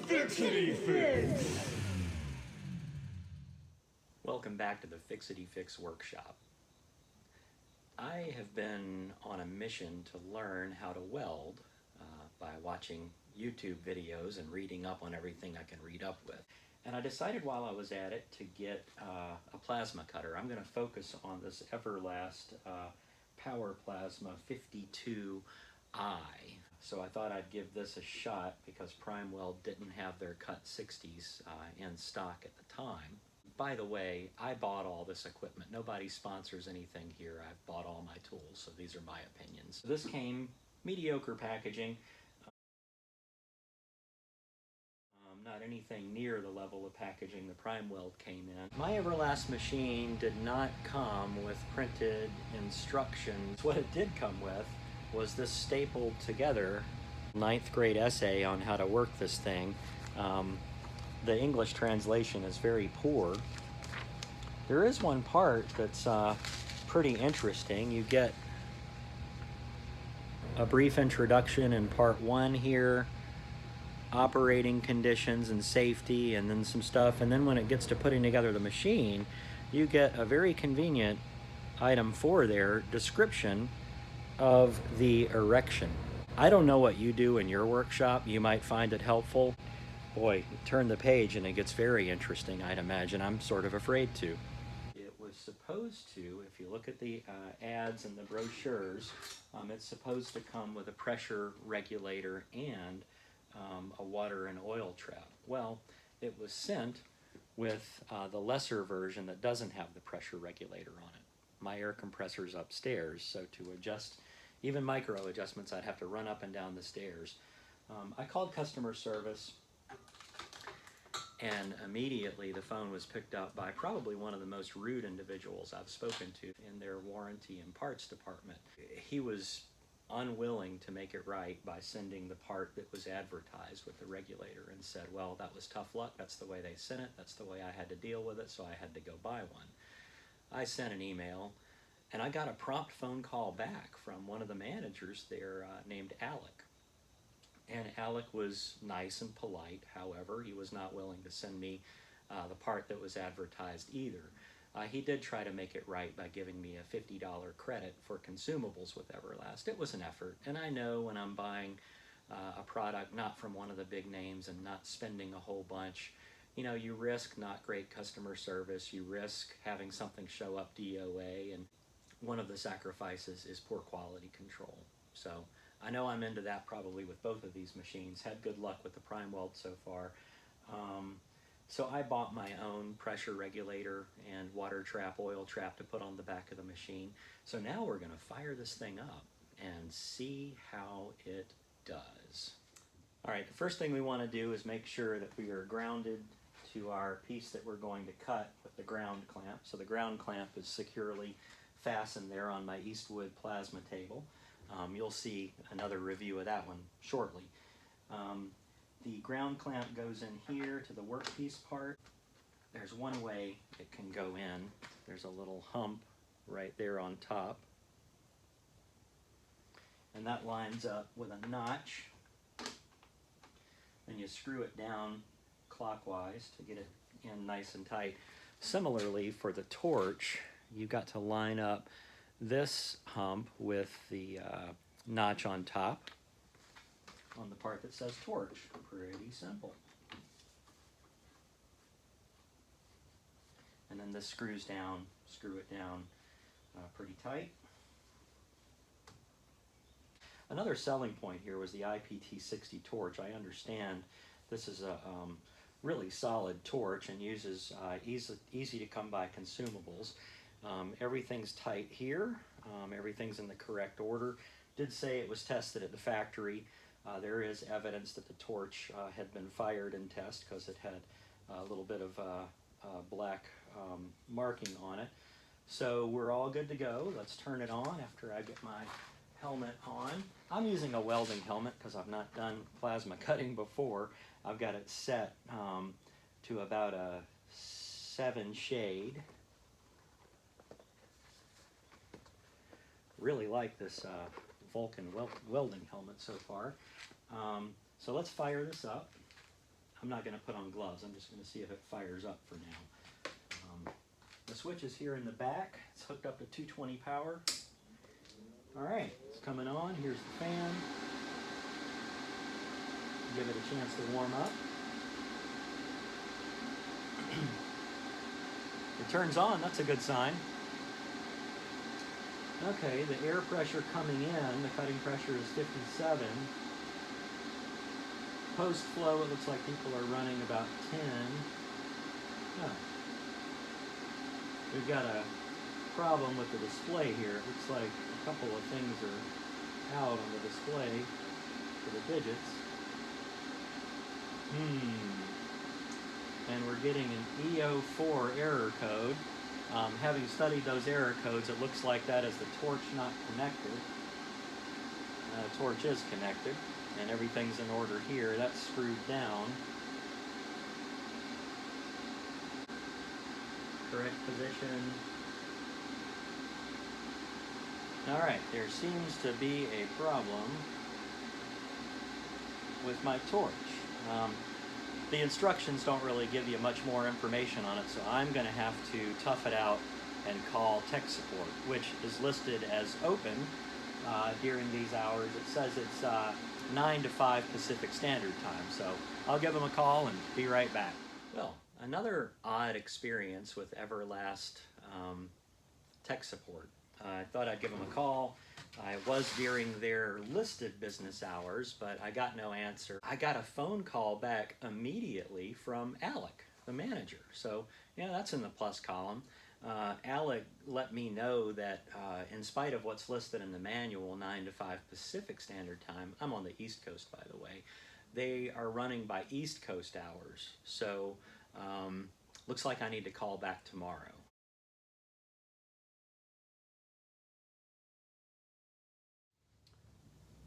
Fixity-Fix! Welcome back to the Fixity-Fix workshop. I have been on a mission to learn how to weld by watching YouTube videos and reading up on everything I can read up with. And I decided while I was at it to get a plasma cutter. I'm going to focus on this Everlast PowerPlasma 52i. So I thought I'd give this a shot because PrimeWeld didn't have their cut 60s in stock at the time. By the way, I bought all this equipment. Nobody sponsors anything here. I've bought all my tools, so these are my opinions. This came mediocre packaging. Not anything near the level of packaging the PrimeWeld came in. My Everlast machine did not come with printed instructions. What it did come with was this stapled together 9th grade essay on how to work this thing. The English translation is very poor. There is one part that's pretty interesting. You get a brief introduction in part 1 here, operating conditions and safety, and then some stuff, and then when it gets to putting together the machine, you get a very convenient item 4 there, description of the erection. I don't know what you do in your workshop. You might find it helpful. Boy, turn the page and it gets very interesting, I'd imagine. I'm sort of afraid to. It was supposed to, if you look at the ads and the brochures, it's supposed to come with a pressure regulator and a water and oil trap. Well, it was sent with the lesser version that doesn't have the pressure regulator on it. My air compressor's upstairs, so to adjust even micro adjustments, I'd have to run up and down the stairs. I called customer service, and immediately the phone was picked up by probably one of the most rude individuals I've spoken to in their warranty and parts department. He was unwilling to make it right by sending the part that was advertised with the regulator and said, well, that was tough luck. That's the way they sent it. That's the way I had to deal with it, so I had to go buy one. I sent an email, and I got a prompt phone call back from one of the managers there named Alec. And Alec was nice and polite. However, he was not willing to send me the part that was advertised either. He did try to make it right by giving me a $50 credit for consumables with Everlast. It was an effort, and I know when I'm buying a product not from one of the big names and not spending a whole bunch, you know, you risk not great customer service, you risk having something show up DOA, and one of the sacrifices is poor quality control. So I know I'm into that probably with both of these machines. Had good luck with the PrimeWeld so far. So I bought my own pressure regulator and water trap, oil trap to put on the back of the machine. So now we're going to fire this thing up and see how it does. All right, the first thing we want to do is make sure that we are grounded to our piece that we're going to cut with the ground clamp. So the ground clamp is securely fastened there on my Eastwood plasma table. You'll see another review of that one shortly. The ground clamp goes in here to the workpiece part. There's one way it can go in. There's a little hump right there on top. And that lines up with a notch. And you screw it down clockwise to get it in nice and tight. Similarly, for the torch, you've got to line up this hump with the notch on top on the part that says torch. Pretty simple. And then this screw it down pretty tight. Another selling point here was the IPT60 torch. I understand this is a really solid torch and uses easy to come by consumables. Everything's tight here. Everything's in the correct order. Did say it was tested at the factory. There is evidence that the torch had been fired in test because it had a little bit of black marking on it. So we're all good to go. Let's turn it on after I get my helmet on. I'm using a welding helmet because I've not done plasma cutting before. I've got it set to about a 7 shade. Really like this Vulcan welding helmet so far. So let's fire this up. I'm not going to put on gloves. I'm just going to see if it fires up for now. The switch is here in the back. It's hooked up to 220 power. All right, it's coming on. Here's the fan. Give it a chance to warm up. It turns on. That's a good sign. Okay, the air pressure coming in, the cutting pressure is 57. Post flow, it looks like people are running about 10. Oh. We've got a problem with the display here. It looks like a couple of things are out on the display for the digits. And we're getting an EO4 error code. Having studied those error codes, it looks like that is the torch not connected. The torch is connected, and everything's in order here. That's screwed down. Correct position. All right, there seems to be a problem with my torch. The instructions don't really give you much more information on it, so I'm going to have to tough it out and call tech support, which is listed as open during these hours. It says it's 9 to 5 Pacific Standard Time, so I'll give them a call and be right back. Well, another odd experience with Everlast tech support. I thought I'd give them a call. I was during their listed business hours, but I got no answer. I got a phone call back immediately from Alec, the manager. So, yeah, that's in the plus column. Alec let me know that in spite of what's listed in the manual, 9 to 5 Pacific Standard Time, I'm on the East Coast, by the way, they are running by East Coast hours. So, looks like I need to call back tomorrow.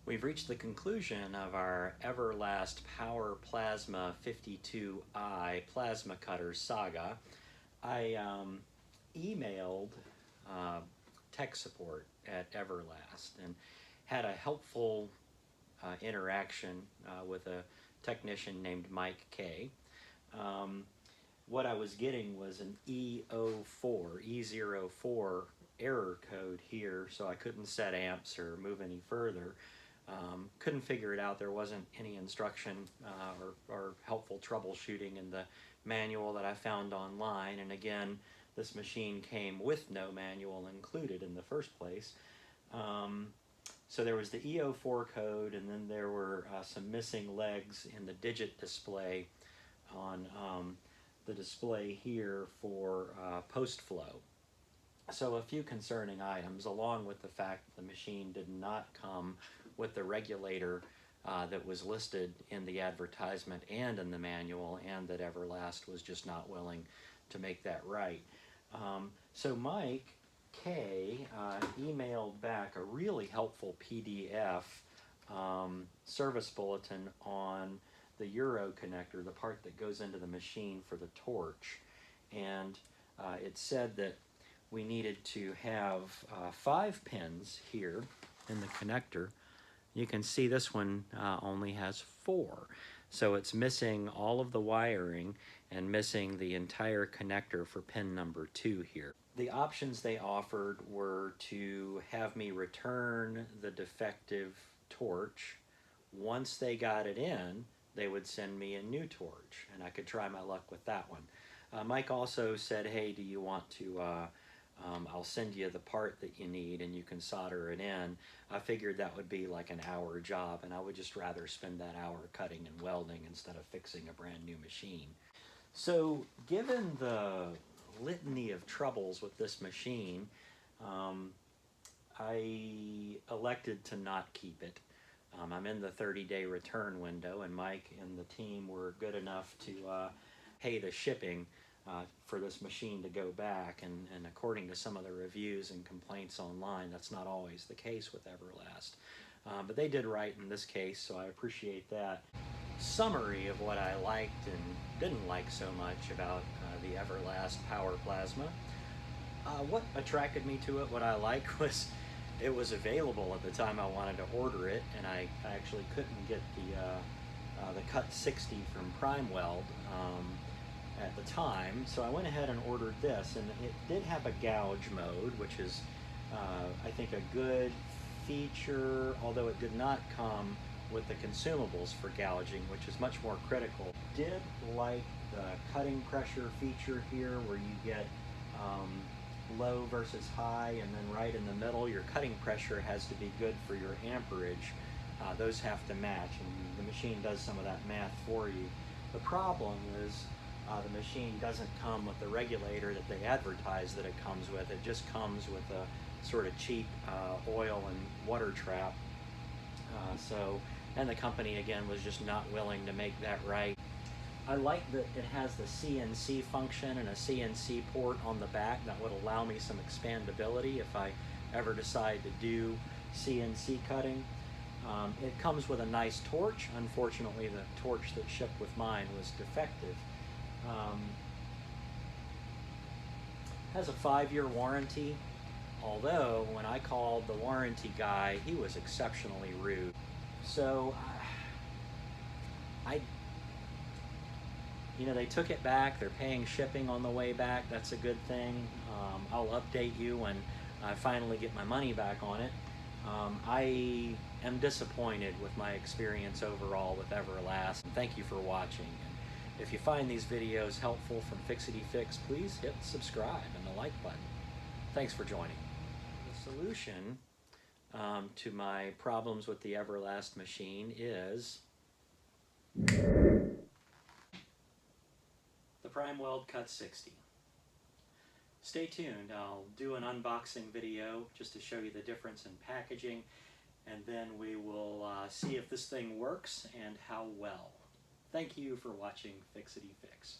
We've reached the conclusion of our Everlast PowerPlasma 52i plasma cutter saga. I emailed tech support at Everlast and had a helpful interaction with a technician named Mike K. What I was getting was an E04 error code here, so I couldn't set amps or move any further. Couldn't figure it out. There wasn't any instruction or helpful troubleshooting in the manual that I found online. And again, this machine came with no manual included in the first place. So there was the EO4 code, and then there were some missing legs in the digit display on the display here for post flow. So a few concerning items, along with the fact that the machine did not come with the regulator that was listed in the advertisement and in the manual, and that Everlast was just not willing to make that right. So Mike K emailed back a really helpful PDF service bulletin on the Euro connector, the part that goes into the machine for the torch. And it said that we needed to have 5 pins here in the connector. You can see this one only has 4. So it's missing all of the wiring and missing the entire connector for pin number 2 here. The options they offered were to have me return the defective torch. Once they got it in, they would send me a new torch, and I could try my luck with that one. Mike also said, hey, do you want to, I'll send you the part that you need and you can solder it in. I figured that would be like an hour job, and I would just rather spend that hour cutting and welding instead of fixing a brand new machine. So given the litany of troubles with this machine, I elected to not keep it. I'm in the 30-day return window, and Mike and the team were good enough to pay the shipping for this machine to go back, and according to some of the reviews and complaints online, that's not always the case with Everlast. But they did right in this case, so I appreciate that. Summary of what I liked and didn't like so much about the Everlast PowerPlasma. What attracted me to it, what I liked, was it was available at the time I wanted to order it, and I actually couldn't get the Cut 60 from Prime Weld at the time, so I went ahead and ordered this, and it did have a gouge mode, which is I think a good feature, although it did not come with the consumables for gouging, which is much more critical. Did like the cutting pressure feature here, where you get low versus high, and then right in the middle your cutting pressure has to be good for your amperage. Those have to match, and the machine does some of that math for you. The problem is the machine doesn't come with the regulator that they advertise that it comes with. It just comes with a sort of cheap oil and water trap. And the company again was just not willing to make that right. I like that it has the CNC function and a CNC port on the back that would allow me some expandability if I ever decide to do CNC cutting. It comes with a nice torch. Unfortunately, the torch that shipped with mine was defective. Has a 5-year warranty, although when I called the warranty guy, he was exceptionally rude. So they took it back. They're paying shipping on the way back. That's a good thing. I'll update you when I finally get my money back on it. I am disappointed with my experience overall with Everlast. Thank you for watching. And if you find these videos helpful from Fixity-Fix, please hit subscribe and the like button. Thanks for joining. The solution to my problems with the Everlast machine is the Prime Weld Cut 60. Stay tuned. I'll do an unboxing video just to show you the difference in packaging, and then we will see if this thing works and how well. Thank you for watching Fixity-Fix.